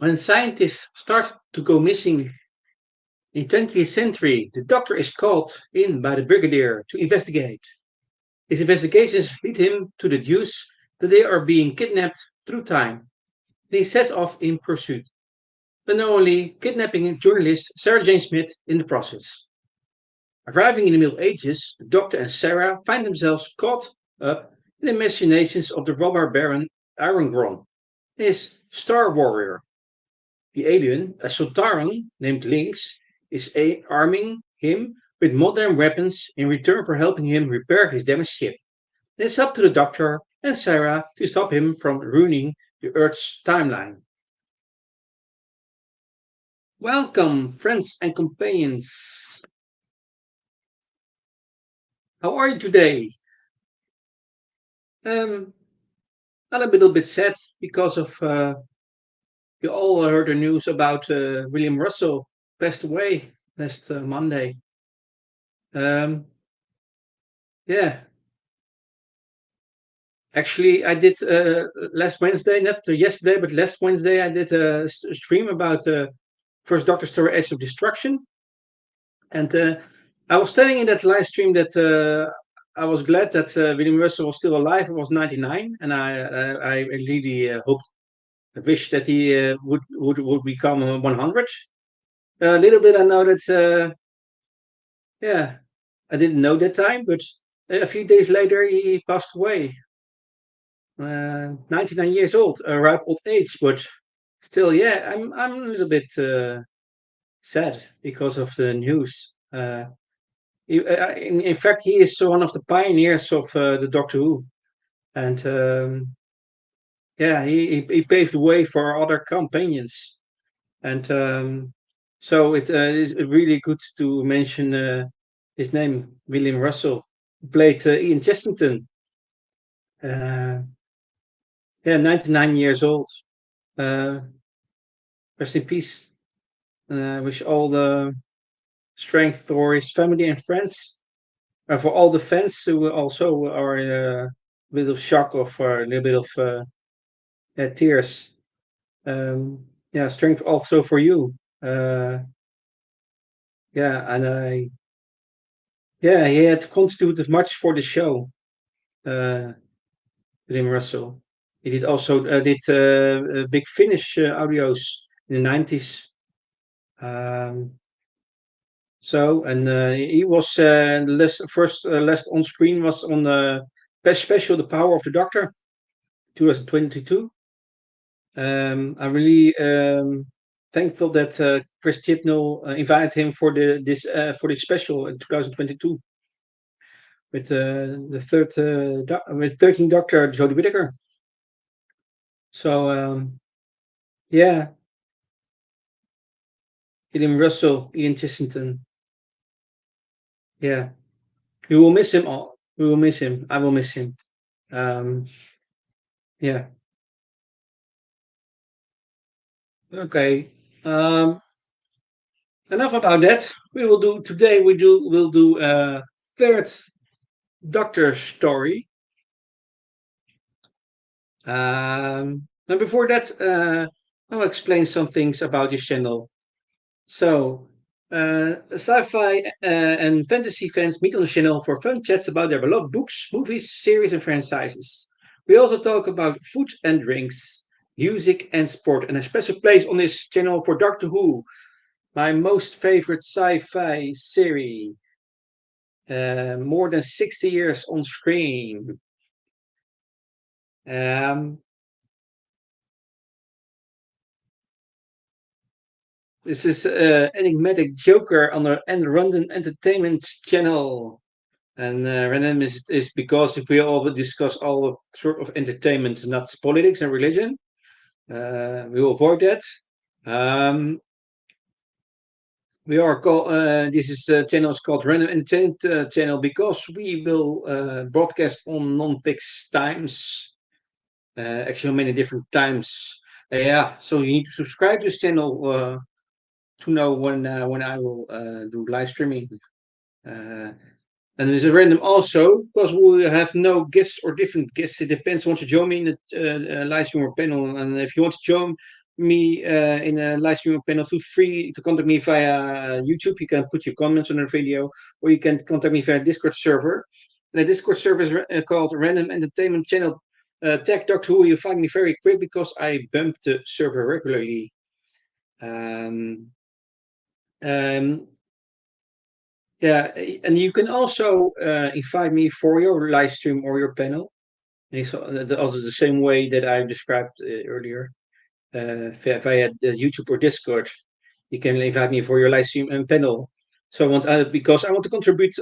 When scientists start to go missing in 20th century, the doctor is called in by the brigadier to investigate. His investigations lead him to deduce that they are being kidnapped through time, and he sets off in pursuit, unknowingly kidnapping journalist Sarah Jane Smith in the process. Arriving in the Middle Ages, the Doctor and Sarah find themselves caught up in the machinations of the robber baron Irongron and his Star Warrior. The alien, a Soltaran named Lynx, is arming him with modern weapons in return for helping him repair his damaged ship. It's up to the Doctor and Sarah to stop him from ruining the Earth's timeline. Welcome, friends and companions. How are you today? Um, I'm a little bit sad because of you all heard the news about William Russell passed away last Monday. Um, yeah, actually, I did last Wednesday, not yesterday, but last Wednesday, I did a stream about First Doctor Story Age of Destruction. And I was telling in that live stream that I was glad that William Russell was still alive. He was 99, and I really hoped, I wish that he would become 100. Little did I know that, yeah, I didn't know that time, but a few days later he passed away. 99 years old, a ripe old age, but still, yeah, I'm a little bit sad because of the news. In fact, he is one of the pioneers of the Doctor Who, and yeah, he paved the way for other companions, and so it is really good to mention his name, William Russell, who played Ian Chesterton. Uh, yeah, 99 years old. Uh, Rest in peace. Wish all the strength for his family and friends, and for all the fans who also are in a bit of shock of a little bit of tears. Yeah, strength also for you. Uh, yeah, and yeah, he had contributed much for the show. Uh, William Russell. He did also did Big Finish audios in the 90s. Um, So, and he was last on screen was on the best special, The Power of the Doctor, 2022. I'm really thankful that Chris Chibnall invited him for for this special in 2022 with the with 13th Doctor Jodie Whittaker. So yeah, William Russell, Ian Chesterton. Yeah, we will miss him all. We will miss him. I will miss him. Um, yeah. Okay. Um, Enough about that. We will do today. We'll do a third Doctor story. And before that, I'll explain some things about this channel. So, sci-fi and fantasy fans meet on the channel for fun chats about their beloved books, movies, series, and franchises. We also talk about food and drinks, music and sport, and a special place on this channel for Doctor Who, my most favorite sci-fi series. More than 60 years on screen. Um, this is Enigmatic Joker on the Random Entertainment channel. And random is because if we all discuss all of sort of entertainment, not politics and religion, we will avoid that. Um, we are called this is channel is called Random Entertainment channel because we will broadcast on non-fixed times. Actually, many different times. Yeah, so you need to subscribe to this channel to know when I will do live streaming. And it is a random also because we have no guests or different guests. It depends. Want to join me in the live stream or panel, and if you want to join, me in a live stream panel, feel free to contact me via YouTube. You can put your comments on the video, or you can contact me via Discord server. And the Discord server is called Random Entertainment Channel. Tag Doctor Who. You find me very quick because I bump the server regularly. Um, um, yeah, and you can also invite me for your live stream or your panel. And it's also the same way that I described earlier via YouTube or Discord. You can invite me for your live stream and panel. So I want because I want to contribute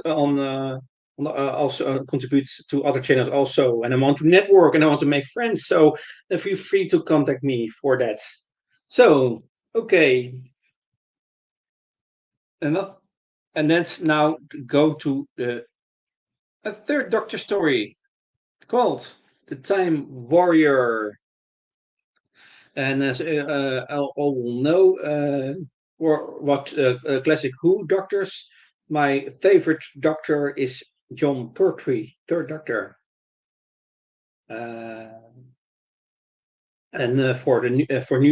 also contribute to other channels also, and I want to network and I want to make friends. So feel free to contact me for that. So okay, enough, and let's now go to a third Doctor story called The Time Warrior. And as all will know, what classic Who doctors, my favorite doctor is John Pertwee, third doctor. Uh, and for new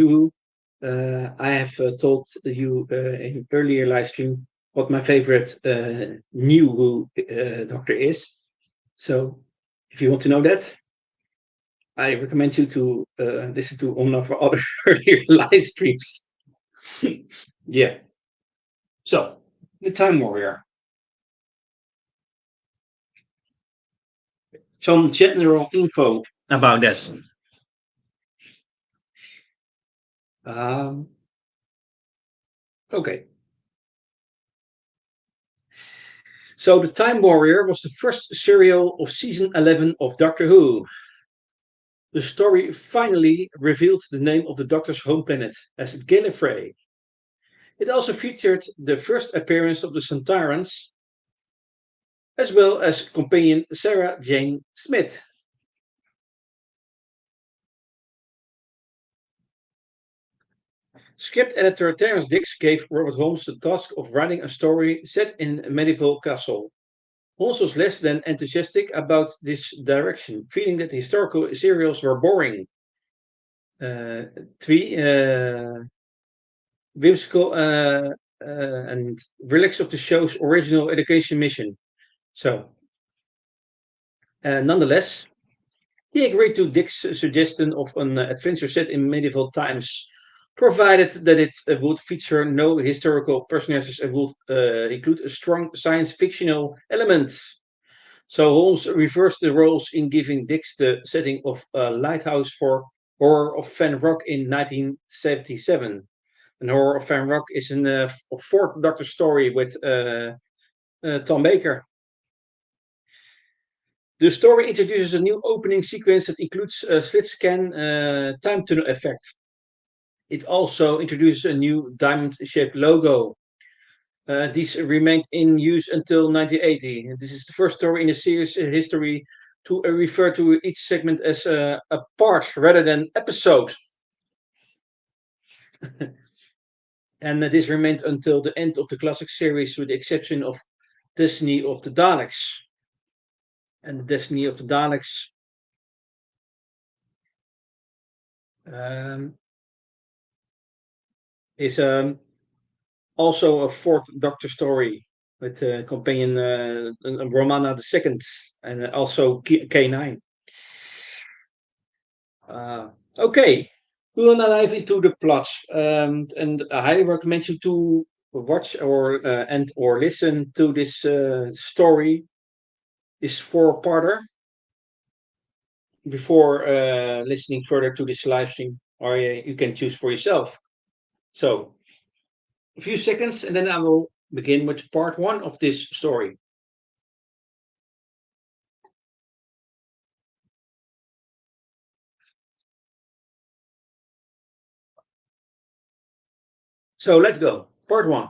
Who, I have told you in earlier live stream what my favorite new Who doctor is. So if you want to know that, I recommend you to listen to one of our other earlier live streams. Yeah. So, the Time Warrior. Some general info about that. Um, okay. So, The Time Warrior was the first serial of season 11 of Doctor Who. The story finally revealed the name of the Doctor's home planet as Gallifrey. It also featured the first appearance of the Sontarans, as well as companion Sarah Jane Smith. Script editor Terence Dix gave Robert Holmes the task of writing a story set in a medieval castle. Holmes was less than enthusiastic about this direction, feeling that historical serials were boring. Uh, twee, whimsical, and relaxed of the show's original education mission. So, nonetheless, he agreed to Dick's suggestion of an adventure set in medieval times, provided that it would feature no historical personages and would include a strong science fictional element. So Holmes reversed the roles in giving Dix the setting of Lighthouse for Horror of Fan Rock in 1977. And Horror of Fan Rock is a fourth Doctor story with Tom Baker. The story introduces a new opening sequence that includes a slit scan time tunnel effect. It also introduces a new diamond-shaped logo. These remained in use until 1980. This is the first story in the series history to refer to each segment as a part rather than episode. And this remained until the end of the classic series, with the exception of Destiny of the Daleks. And the Destiny of the Daleks um, is also a fourth Doctor story with companion Romana II and also K9. Okay, we will now dive into the plot, and I highly recommend you to watch or listen to this story, this four-parter, before listening further to this live stream, or you can choose for yourself. So, a few seconds, and then I will begin with part one of this story. So let's go. Part one.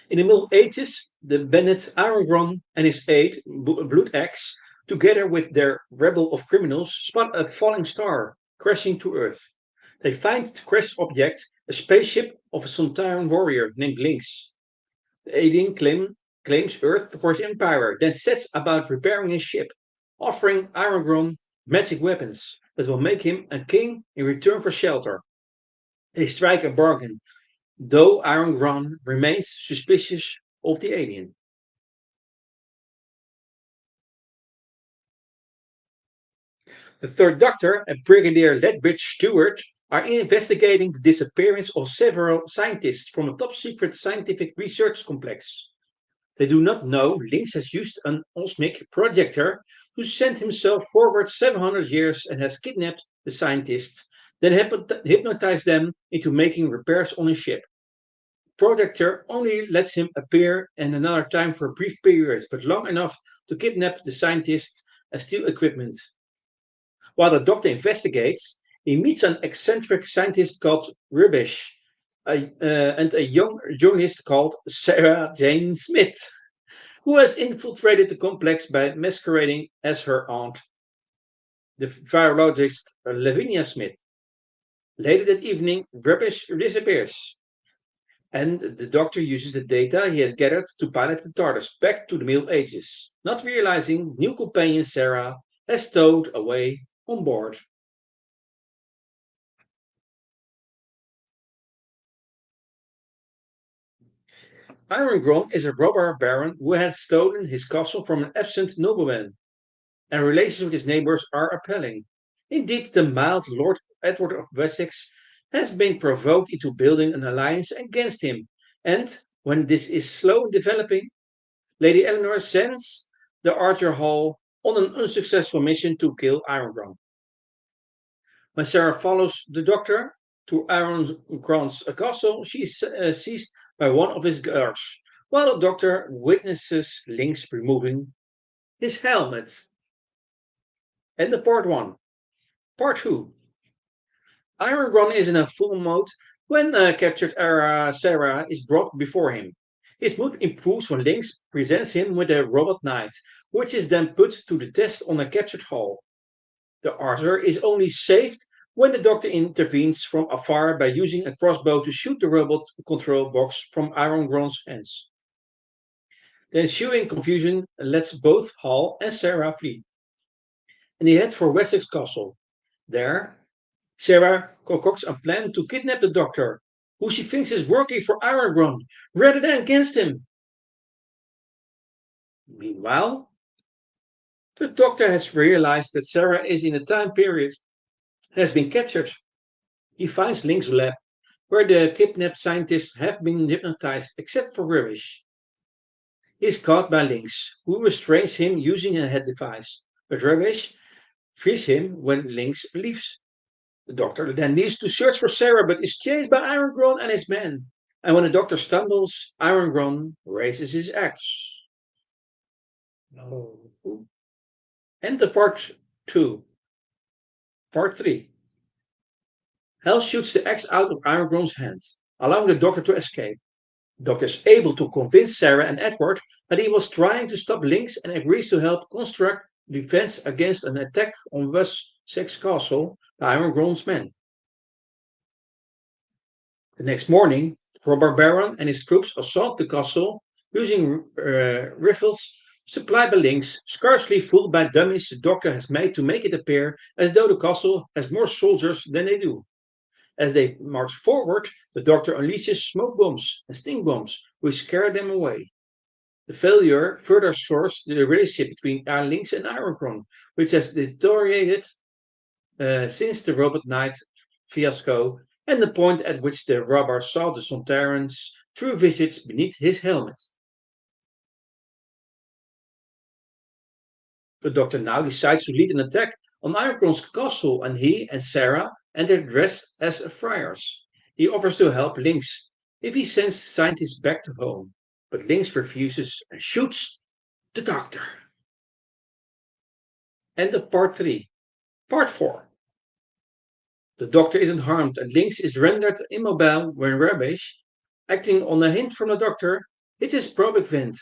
In the Middle Ages, the bandit Aragorn and his aide, Blood Axe, together with their rabble of criminals, spot a falling star crashing to Earth. They find the crashed object, a spaceship of a Sontaran warrior named Lynx. The alien claims Earth for his empire, then sets about repairing his ship, offering Aragorn magic weapons that will make him a king in return for shelter. They strike a bargain, though Iron Ron remains suspicious of the alien. The Third Doctor and Brigadier Lethbridge Stewart are investigating the disappearance of several scientists from a top secret scientific research complex. They do not know Lynx has used an osmic projector to send himself forward 700 years and has kidnapped the scientists, then hypnotized them into making repairs on his ship. Projector only lets him appear in another time for a brief period, but long enough to kidnap the scientists and steal equipment. While the doctor investigates, he meets an eccentric scientist called Rubbish and a young journalist called Sarah Jane Smith, who has infiltrated the complex by masquerading as her aunt, the virologist Lavinia Smith. Later that evening, Rubbish disappears, and the doctor uses the data he has gathered to pilot the TARDIS back to the Middle Ages, not realizing new companion Sarah has stowed away on board. Irongron is a robber baron who had stolen his castle from an absent nobleman, and relations with his neighbors are appalling. Indeed, the mild Lord Edward of Wessex has been provoked into building an alliance against him, and when this is slow in developing, Lady Eleanor sends the Archer Hall on an unsuccessful mission to kill Irongron. When Sarah follows the Doctor to Irongron's castle, she is seized by one of his guards, while the Doctor witnesses Lynx removing his helmet. And the part 1. Part 2. Irongron is in a full mode when captured Sarah is brought before him. His mood improves when Lynx presents him with a robot knight, which is then put to the test on a captured hall. The Archer is only saved when the Doctor intervenes from afar by using a crossbow to shoot the robot control box from Irongron's hands. The ensuing confusion lets both Hall and Sarah flee, and they head for Wessex Castle. There, Sarah concocts a plan to kidnap the Doctor, who she thinks is working for Irongron rather than against him. Meanwhile, the Doctor has realized that Sarah is in a time period has been captured. He finds Link's lab, where the kidnapped scientists have been hypnotized except for Rubbish. He is caught by Lynx, who restrains him using a head device, but Rubbish frees him when Lynx leaves. The Doctor then leaves to search for Sarah, but is chased by Irongron and his men. And when the Doctor stumbles, Irongron raises his axe. No. End of part 2. Part 3. Hal shoots the axe out of Irongron's hand, allowing the Doctor to escape. The Doctor is able to convince Sarah and Edward that he was trying to stop Lynx and agrees to help construct defense against an attack on Wessex Castle by Irongron's men. The next morning, Robert Baron and his troops assault the castle using rifles supplied by Lynx, scarcely fooled by dummies the Doctor has made to make it appear as though the castle has more soldiers than they do. As they march forward, the Doctor unleashes smoke bombs and sting bombs, which scare them away. The failure further shorts the relationship between Lynx and Irongron, which has deteriorated since the Robot Knight fiasco and the point at which the robber saw the Sontarans through visits beneath his helmet. The Doctor now decides to lead an attack on Irongron's castle, and he and Sarah enter dressed as friars. He offers to help Lynx if he sends scientists back to home, but Lynx refuses and shoots the Doctor. End of part 3. Part 4. The Doctor isn't harmed, and Lynx is rendered immobile when Rubbish, acting on a hint from the Doctor, hits his probic vent.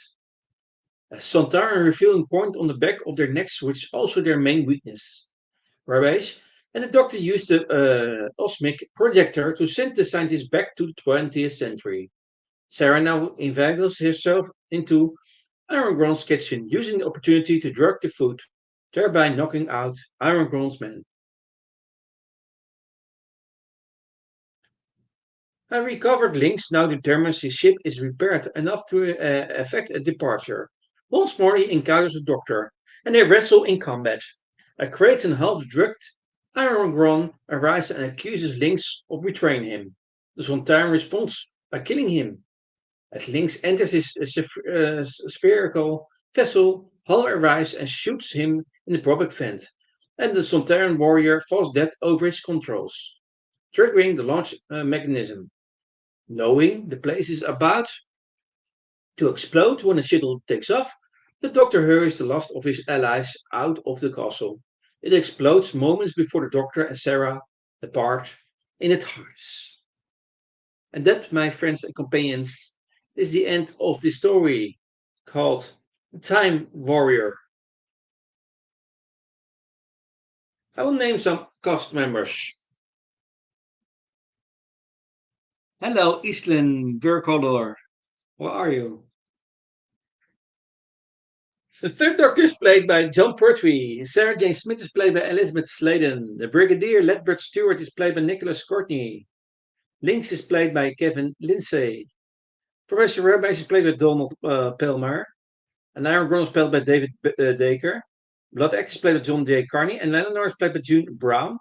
A Sontaran revealing point on the back of their necks, which is also their main weakness. Rubbish and the Doctor use the osmic projector to send the scientists back to the 20th century. Sarah now inveigles herself into Irongron's kitchen, using the opportunity to drug the food, thereby knocking out Irongron's men. A recovered Lynx now determines his ship is repaired enough to effect a departure. Once more he encounters the Doctor, and they wrestle in combat. A crazed and half-drugged Iron arrives and accuses Lynx of betraying him. The Sontaran responds by killing him. As Lynx enters his spherical vessel, Hal arrives and shoots him in the propeller vent, and the Sontaran warrior falls dead over his controls, triggering the launch mechanism. Knowing the place is about to explode when the shuttle takes off, the Doctor hurries the last of his allies out of the castle. It explodes moments before the Doctor and Sarah depart in the TARDIS. And that, my friends and companions, is the end of the story called The Time Warrior. I will name some cast members. Hello, Eastland Burkholder. How are you? The third Doctor is played by John Pertwee. Sarah Jane Smith is played by Elizabeth Sladen. The Brigadier Ledbert Stewart is played by Nicholas Courtney. Lynx is played by Kevin Lindsay. Professor Rabbish is played by Donald Pelmar. And Iron Gron is played by David Dacre. Blood X is played by John J. Carney. And Lenore is played by June Brown.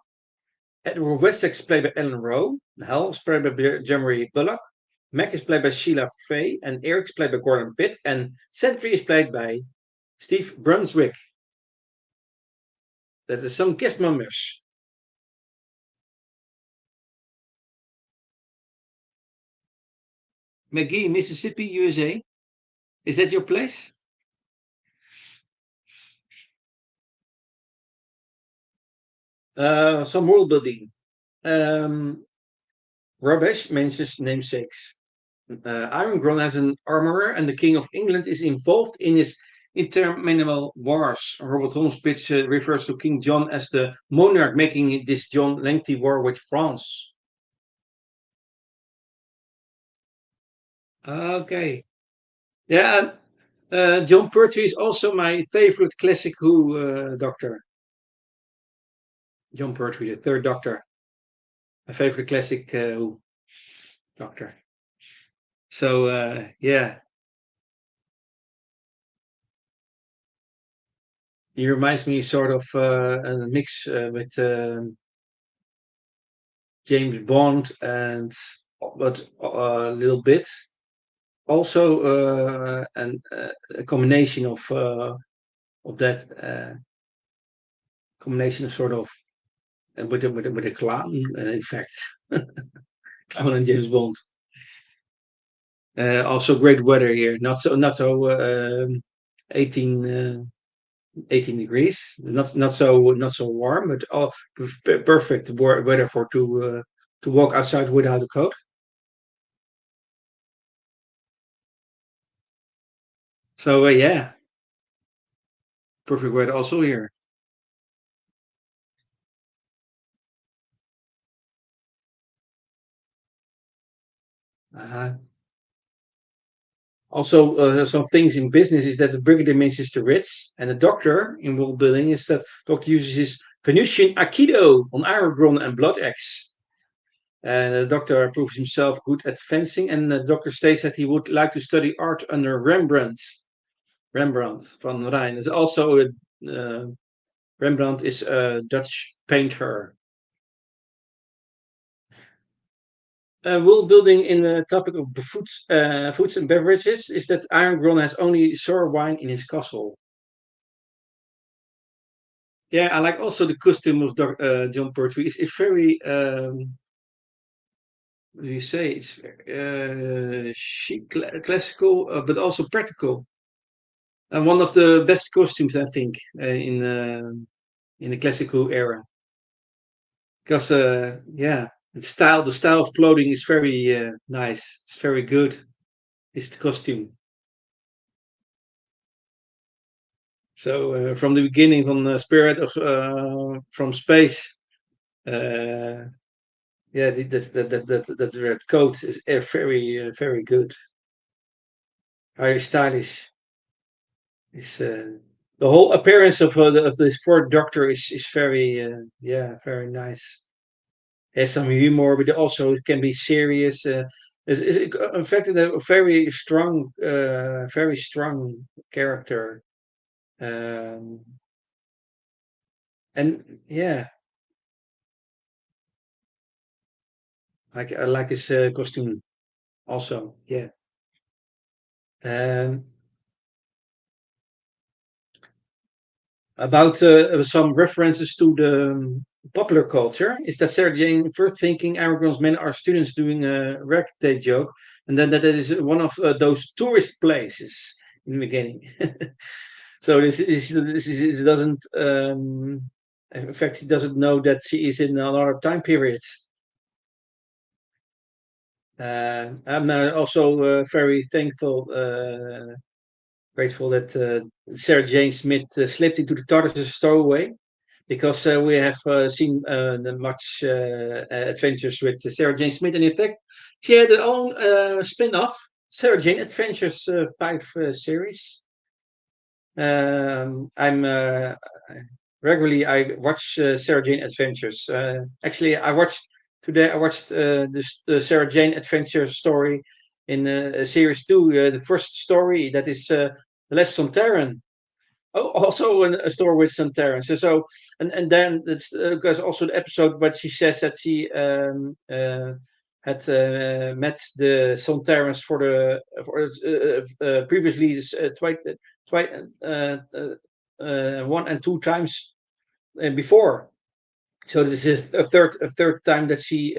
Edward Wessex is played by Ellen Rowe. Hal is played by Jemery Bullock. Mac is played by Sheila Fay. And Eric is played by Gordon Pitt. And Sentry is played by Steve Brunswick. That is some guest members. McGee, Mississippi, USA. Is that your place? Some world building. Rubbish mentions namesakes. Iron Gron has an armorer, and the King of England is involved in his interminable wars. Robert Holmes' pitch refers to King John as the monarch, making this John lengthy war with France. Okay. Yeah, John Pertwee is also my favorite classic Who Doctor. John Pertwee, the third Doctor. My favorite classic Who Doctor. So, yeah, he reminds me sort of a mix with James Bond and but a little bit also a combination of that combination of sort of with a clown in fact clown and James Bond. Also great weather here. Not so 18 18 degrees. Not so warm, but perfect weather for to walk outside without a coat. So yeah, perfect weather also here. Uh, Also, some things in business is that the brigadier mentions the Ritz, and the doctor in world building is that doctor uses his Venusian Aikido on Aragorn and Blood Axe. And the doctor proves himself good at fencing, and the doctor states that he would like to study art under Rembrandt. Rembrandt van Rijn is also Rembrandt is a Dutch painter. World building in the topic of foods and beverages is that Iron Gron has only sour wine in his castle. Yeah, I like also the costume of John Pertwee. It's very, what do you say? It's chic, classical, but also practical, and one of the best costumes I think in the classical era. Because yeah, the style of clothing is very nice. It's very good. It's the costume. So from the beginning, from the spirit of from space, uh, yeah, that red coat is very good, very stylish. It's the whole appearance of this fourth Doctor is very yeah very nice. has some humor, but also it can be serious. Is in fact a very strong character. Um, and yeah, I like his costume also. Yeah. Um, about some references to the popular culture is that Sarah Jane first thinking Aragorn's men are students doing a rag day joke, and then that it is one of those tourist places in the beginning. So this doesn't. In fact, he doesn't know that she is in another time period. I'm also very grateful that Sarah Jane Smith slipped into the TARDIS stowaway because we have seen the much adventures with Sarah Jane Smith, and in fact, she had her own spin-off, Sarah Jane Adventures 5 series. I'm regularly I watch Sarah Jane Adventures. Actually, I watched today. I watched the Sarah Jane Adventure story in series 2. The first story that is Les Sontaran. Oh, also a story with Sontaran. And then it's because also the episode, but she says that she had met the Sontarans for previously twice, one and two times before. So this is a third time that she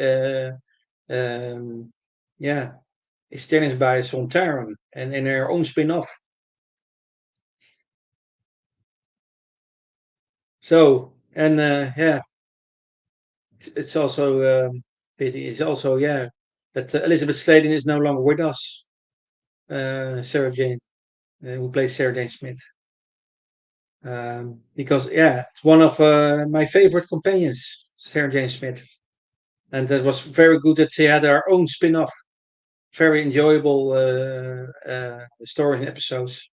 um, yeah is challenged by Sontaran and in her own spin-off. So and yeah, it's also pity. It's also that Elizabeth Sladen is no longer with us. Sarah Jane, who plays Sarah Jane Smith. Because it's one of my favorite companions, Sarah Jane Smith, and it was very good that she had her own spin-off, very enjoyable stories and episodes.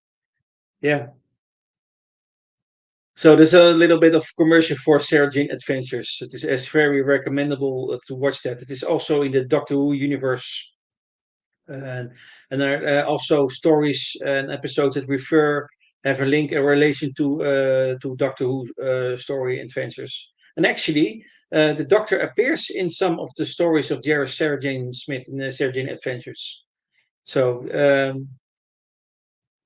Yeah, so there's a little bit of commercial for Sarah Jane Adventures. It is it's very recommendable to watch that. It is also in the Doctor Who universe, and there are also stories and episodes that refer have a link, a relation to Doctor Who story adventures. And actually, the Doctor appears in some of the stories of Sarah Jane Smith in the Sarah Jane Adventures. So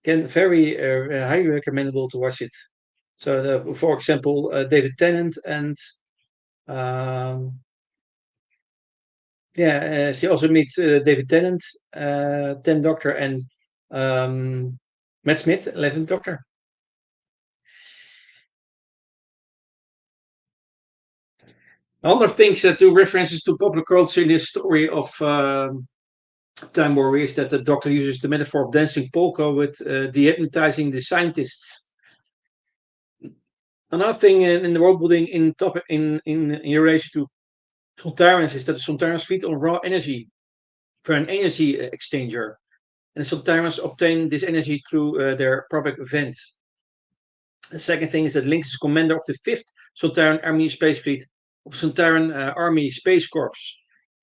can very highly recommendable to watch it. So, for example, David Tennant and um, she also meets David Tennant, 10th Doctor, and Matt Smith, 11th Doctor. Other things to references to popular culture in this story of Time Warriors that the Doctor uses the metaphor of dancing polka with dehypnotizing the scientists. Another thing in the world building in relation to Sontarans is that the Sontarans feed on raw energy for an energy exchanger, and the Sontarans obtain this energy through their public event. The second thing is that Lynx is commander of the 5th Sontaran Army Space Fleet of Sontaran Army Space Corps.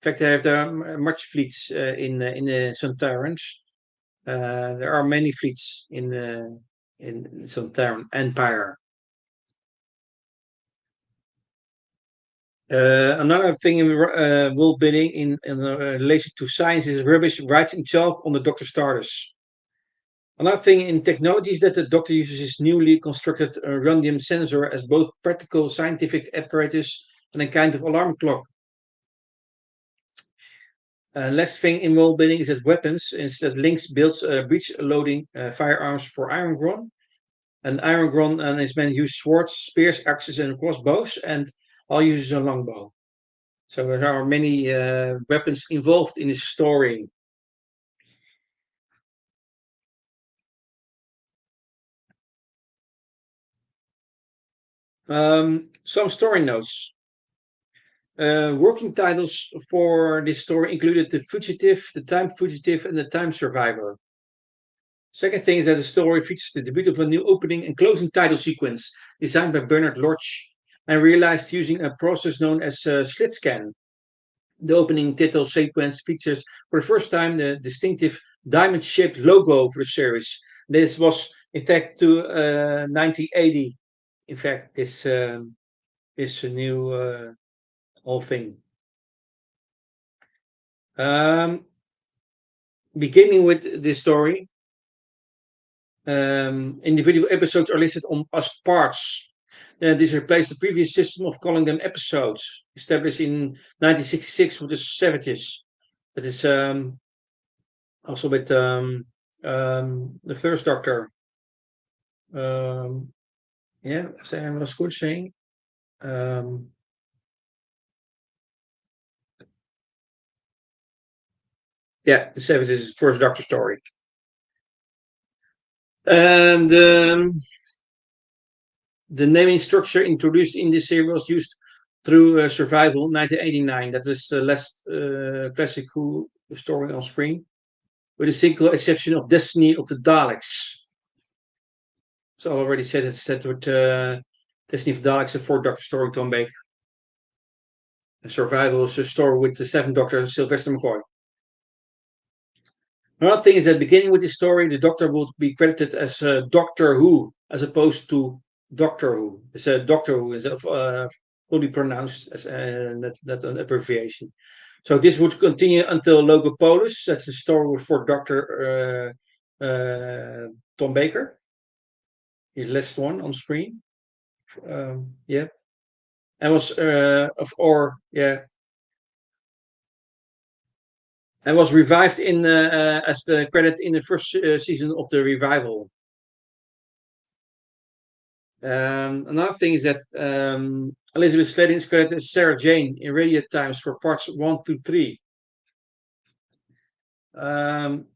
In fact, they have much fleets in the Sontarans. There are many fleets in Sontaran Empire. Another thing in world building in relation to science is rubbish writes in chalk on the Doctor's TARDIS. Another thing in technology is that the Doctor uses his newly constructed rhodium sensor as both practical scientific apparatus and a kind of alarm clock. Last thing in world building is that weapons, instead Lynx builds breech loading firearms for Iron Gron. And Iron Gron and his men use swords, spears, axes, and crossbows, and all uses a longbow. So there are many weapons involved in this story. Some story notes. Working titles for this story included The Fugitive, The Time Fugitive, and The Time Survivor. Second thing is that the story features the debut of a new opening and closing title sequence designed by Bernard Lodge and realized using a process known as slit scan. The opening title sequence features for the first time the distinctive diamond-shaped logo for the series. This was, in fact, to 1980. In fact, this a new whole thing. Um, Beginning with this story, individual episodes are listed as parts. This replaced the previous system of calling them episodes, established in 1966 with the Savages. That is also with the first Doctor. Um, yeah, Sam was good saying. Um, yeah, the Savages is the first Doctor story. And the naming structure introduced in this series was used through Survival 1989. That is the last classic Who story on screen, with a single exception of Destiny of the Daleks. So I already said it's set with Destiny of the Daleks, the fourth Doctor story, Tom Baker. And Survival is a story with the seventh Doctor, Sylvester McCoy. Another thing is that beginning with this story, the Doctor would be credited as Doctor Who, as opposed to Doctor Who. It's a Doctor Who is fully pronounced as that's an abbreviation. So this would continue until Logopolis. That's the story for Doctor Tom Baker. His last one on screen. Yeah, and was of or yeah, and was revived in as the credit in the first season of the revival. Another thing is that Elizabeth Sladen is credited as Sarah Jane in Radio Times for parts 1 to 3. Um,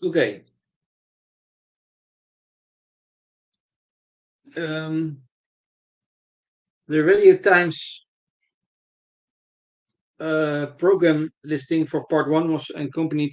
okay. Um, the Radio Times program listing for part 1 was accompanied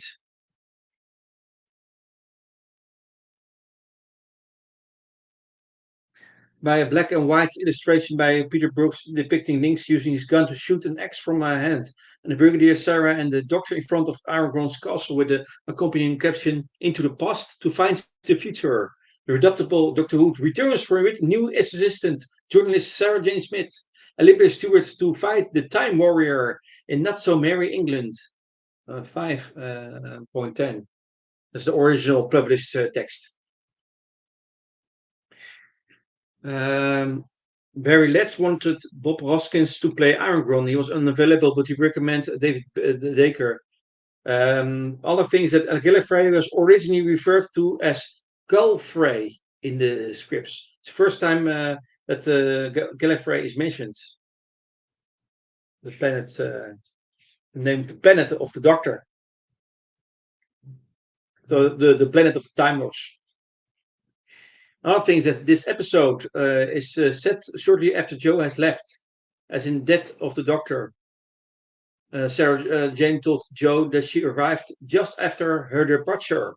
by a black and white illustration by Peter Brooks depicting Links using his gun to shoot an axe from a hand, and the Brigadier Sarah and the Doctor in front of Aragorn's castle with the accompanying caption "Into the past to find the future." The redoubtable Doctor Who returns for with new assistant journalist Sarah Jane Smith, Olivia Stewart to fight the Time Warrior in Not So Merry England. 5.10. That's the original published text. Um, Barry Letts wanted Bob Hoskins to play Aragorn. He was unavailable, but he recommended David Baker. Other things that Gallifrey was originally referred to as Gulfrey in the scripts. It's the first time that Gallifrey is mentioned. The planet, named the planet of the Doctor. So the planet of the Time Lords. Another thing is that this episode is set shortly after Joe has left, as in Death of the Doctor. Sarah Jane told Joe that she arrived just after her departure.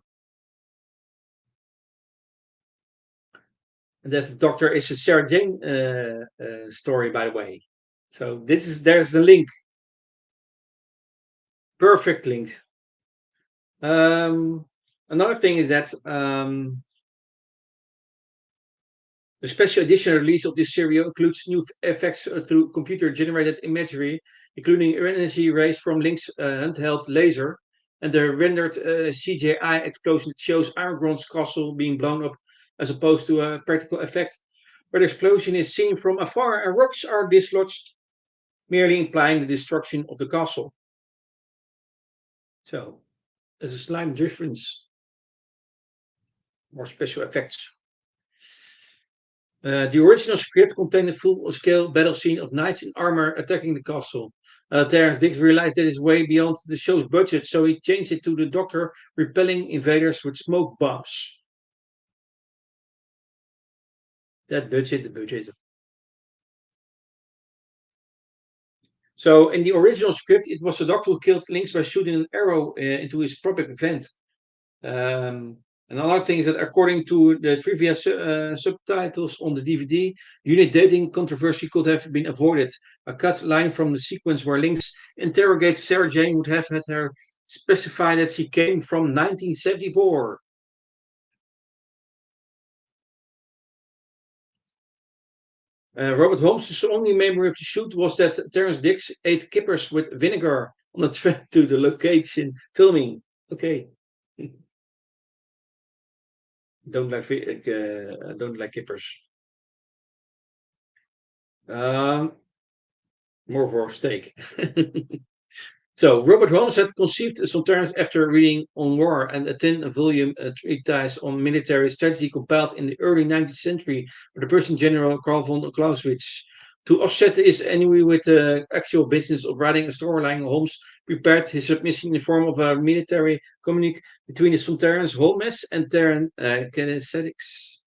And that the Doctor is a Sarah Jane story, by the way. So there's the link. Perfect link. Another thing is that the special edition release of this series includes new effects through computer-generated imagery, including energy rays from Link's handheld laser, and the rendered CGI explosion that shows Aragorn's castle being blown up, as opposed to a practical effect where the explosion is seen from afar and rocks are dislodged, merely implying the destruction of the castle. So, there's a slight difference. More special effects. The original script contained a full-scale battle scene of knights in armor attacking the castle. Terrence Dix realized that it's way beyond the show's budget, so he changed it to the Doctor repelling invaders with smoke bombs. That budget, the budget. So in the original script, it was the Doctor who killed Links by shooting an arrow into his pubic vent. Um, Another thing is that according to the trivia subtitles on the DVD, unit dating controversy could have been avoided. A cut line from the sequence where Links interrogates Sarah Jane would have had her specify that she came from 1974. Robert Holmes' only memory of the shoot was that Terrence Dix ate kippers with vinegar on the trip to the location filming. Okay, don't like kippers. Um, More for steak. So Robert Holmes had conceived Sontaras after reading on war and a 10-volume treatise on military strategy compiled in the early 19th century by the Prussian general Karl von Clausewitz. To offset his ennui with the actual business of writing a storyline, Holmes prepared his submission in the form of a military communique between the Sontarans Holmes and Terran kinesthetics.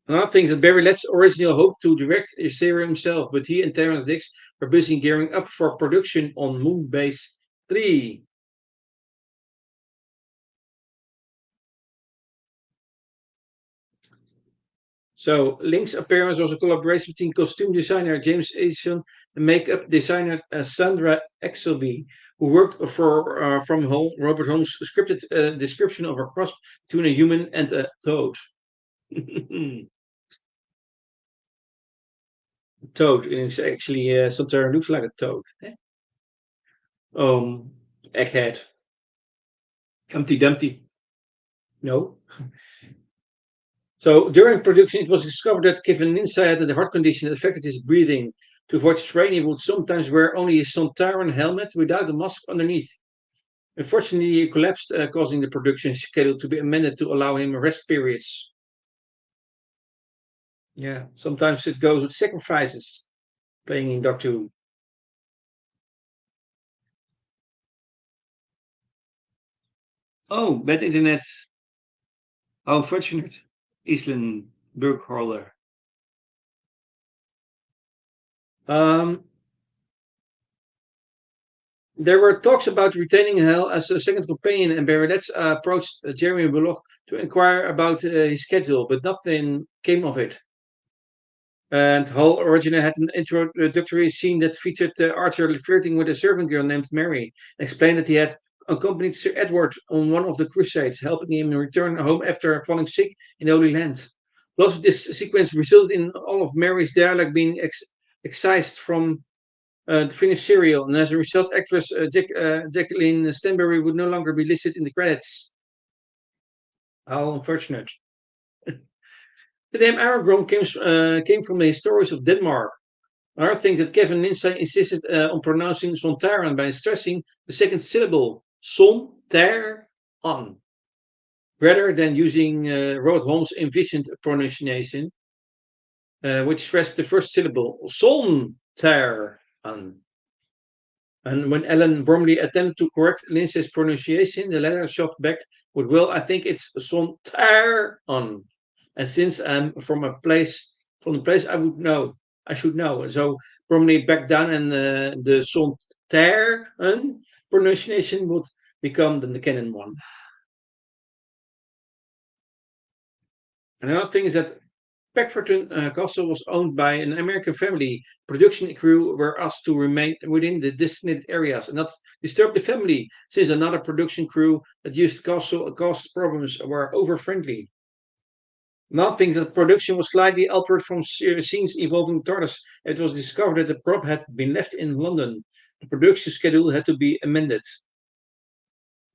Another thing is that Barry Letts originally hoped to direct the series himself, but he and Terrence Dix were busy gearing up for production on Moonbase 3. So, Link's appearance was a collaboration between costume designer James Aison and makeup designer Sandra Exelby, who worked from Robert Holmes' scripted description of a cross between a human and a toad. Toad is actually sometimes looks like a toad. Um, Egghead. Humpty Dumpty. No. So during production, it was discovered that Kevin Lindsay had a heart condition that affected his breathing. To avoid strain, he would sometimes wear only a Sontaran helmet without a mask underneath. Unfortunately, he collapsed, causing the production schedule to be amended to allow him rest periods. Yeah, sometimes it goes with sacrifices playing in Doctor Who. Oh, bad internet. How unfortunate. Island Burgholder. Um, There were talks about retaining Hal as a second companion, and Berylets approached Jeremy Bullock to inquire about his schedule, but nothing came of it. And Hall originally had an introductory scene that featured Archer flirting with a servant girl named Mary, and explained that he had accompanied Sir Edward on one of the crusades, helping him return home after falling sick in the Holy Land. Lots of this sequence resulted in all of Mary's dialogue being excised from the finished serial, and as a result, actress Jacqueline Stenberry would no longer be listed in the credits. How unfortunate. The name Aragorn came from the stories of Denmark. I think that Kevin Lindsay insisted on pronouncing Sontaran by stressing the second syllable, Son, Ter, An, rather than using Robert Holmes' envisioned pronunciation, which stressed the first syllable, Son, Ter, An. And when Ellen Bromley attempted to correct Lindsay's pronunciation, the latter shot back with, "Well, I think it's Sontaran. And since I'm from the place I should know." So Bromley backed down, and the Sontaran pronunciation would become the canon one. Another thing is that Peckforton Castle was owned by an American family. Production crew were asked to remain within the designated areas and not disturb the family, since another production crew that used castle caused problems were over friendly. Now things that production was slightly altered from scenes involving TARDIS. It was discovered that the prop had been left in London. The production schedule had to be amended.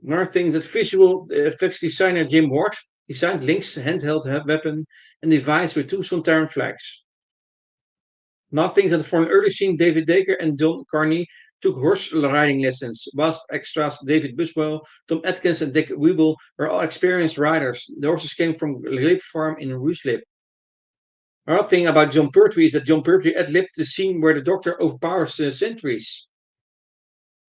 Another thing is that visual effects designer Jim Ward designed Link's handheld weapon and device with two Sontaran flags. Nothing that for an early scene, David Dacre and John Carney took horse riding lessons, whilst extras David Buswell, Tom Atkins, and Dick Weeble were all experienced riders. The horses came from Lip Farm in Ruislip. Another thing about John Pertwee is that John Pertwee ad-libbed the scene where the Doctor overpowers the sentries.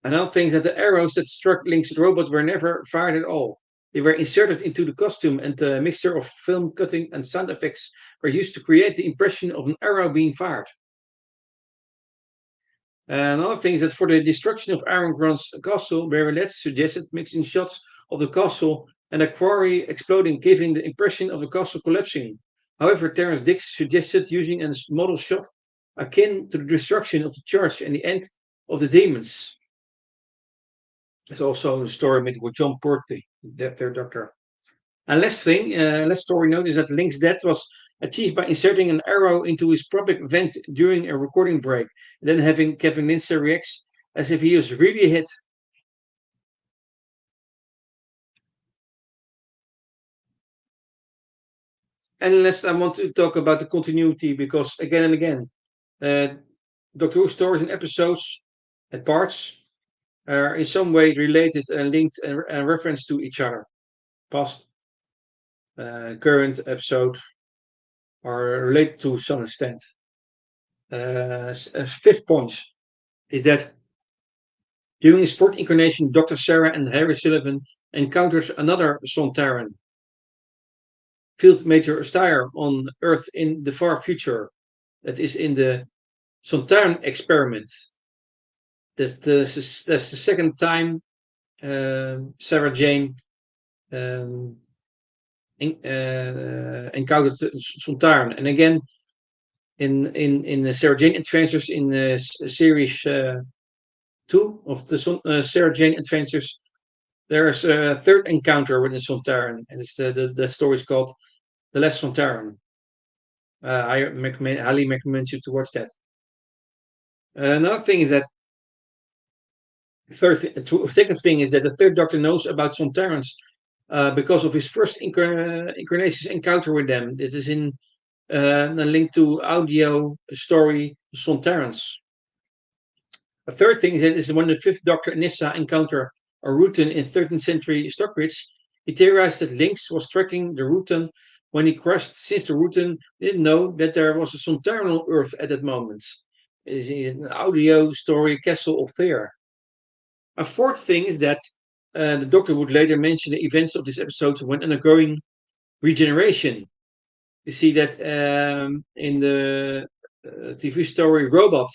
Another thing is that the arrows that struck Link's robot were never fired at all. They were inserted into the costume, and a mixture of film cutting and sound effects were used to create the impression of an arrow being fired. Another thing is that for the destruction of Aragorn's castle, Baronet suggested mixing shots of the castle and a quarry exploding, giving the impression of the castle collapsing. However, Terence Dix suggested using a model shot akin to the destruction of the church and the end of the demons. There's also a story made with John Pertwee, their doctor. And last story note is that Link's death was achieved by inserting an arrow into his pubic vent during a recording break, and then having Kevin Lindsay reacts as if he was really hit. And last, I want to talk about the continuity because again and again, uh, Doctor Who stories and episodes and parts are in some way related and linked and reference to each other. Past, current episode are related to some extent. Fifth point is that during his fourth incarnation, Dr. Sarah and Harry Sullivan encountered another Sontaran, Field Major Steyer, on Earth in the far future. That is in the Sontaran experiment. That's the second time Sarah Jane um, encountered Sontaran. And again, in the Sarah Jane Adventures in series 2 of the Sarah Jane Adventures, there's a third encounter with the Sontaran, and the story is called The Last Sontaran. Highly recommend you to watch that. Another thing is that second thing is that the third Doctor knows about Sontarans because of his first incarnation's encounter with them. It is in a link to audio story Sontarans. A third thing is that this is when the fifth Doctor and Nissa encounter a Rutan in 13th century Stockbridge. He theorized that Lynx was tracking the Rutan when he crashed, since the Rutan didn't know that there was a Sontaran on Earth at that moment. It is an audio story, Castle of Fear. A fourth thing is that the Doctor would later mention the events of this episode when undergoing regeneration. You see that in the TV story Robot.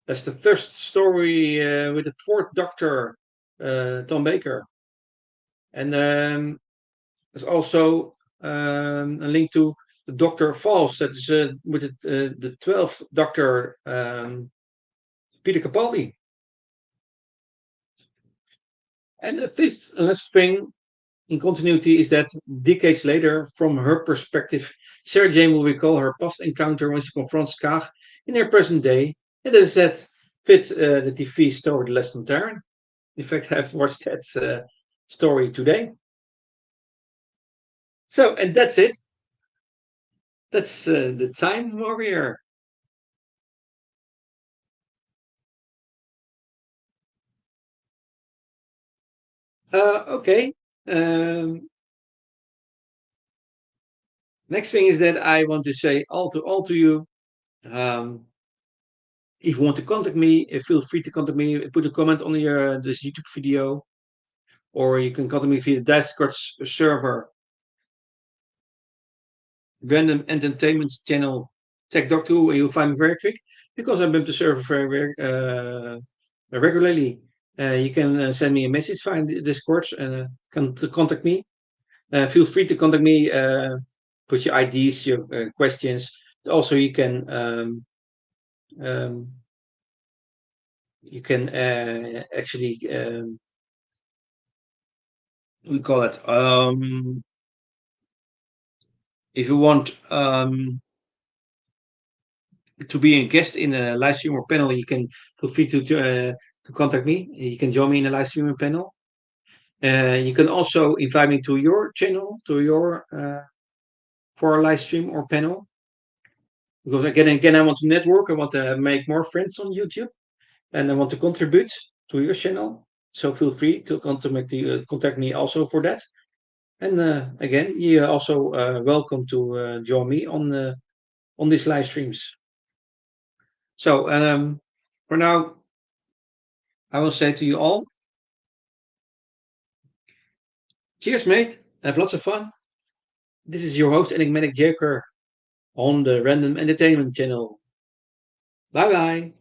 That's the first story with the fourth Doctor, Tom Baker. And there's also a link to the Doctor Falls, that is with the 12th Doctor, Peter Capaldi. And the fifth and last thing in continuity is that decades later, from her perspective, Sarah Jane will recall her past encounter when she confronts Kaag in her present day. And as that fit the TV story The Last Terran. In fact, I've watched that story today. So, and that's it. That's the Time Warrior. Okay. Um, Next thing is that I want to say all to you. Um, if you want to contact me, feel free to contact me. Put a comment on your this YouTube video, or you can contact me via the Discord server, Random Entertainment channel. Tech Doctor Who, and you'll find me very quick because I bump the server very regularly. You can send me a message via Discord and contact me. Feel free to contact me. Put your IDs, your questions. Also, um, you can actually we call it if you want to be a guest in a live stream or panel, you can feel free to contact me. You can join me in a live stream or panel. You can also invite me to your channel, to your for a live stream or panel. Because again, I want to network. I want to make more friends on YouTube, and I want to contribute to your channel. So feel free to contact me also for that. And again, you're also welcome to join me on these live streams. So for now, I will say to you all, cheers, mate. Have lots of fun. This is your host, Enigmatic Joker, on the Random Entertainment channel. Bye bye.